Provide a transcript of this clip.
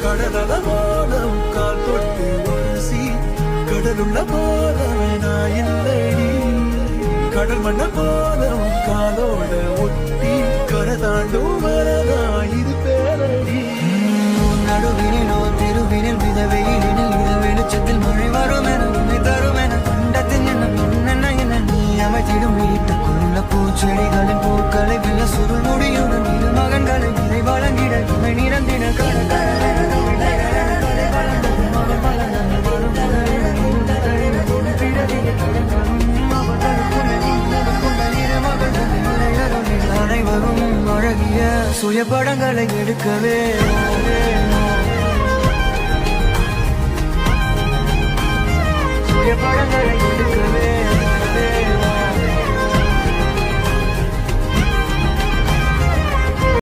கடலல போலம் கால் தொட்டு உரசி கடலுள்ள போலம் நான் இல்லடி கடல் மண்ண போலம் காலோட ஒட்டி கரை தாண்டும் வரதா இது பேரடி நடுவினிலோ திருவினில் மித வெயிலினில் இத வெளிச்சத்தில் மழை வரும் என உன்னை தரும் என கண்டத்தின் என்ன நீ அமைத்திடும் வீட்டுக்குள்ள பூச்செடிகளின் பூக்களை வெல்ல சுருள் முடியுடன் இரு மகன்களை இதை வழங்கிட இவை நிறந்திட அனைவரும் அழகிய சுய படங்களை எடுக்கவே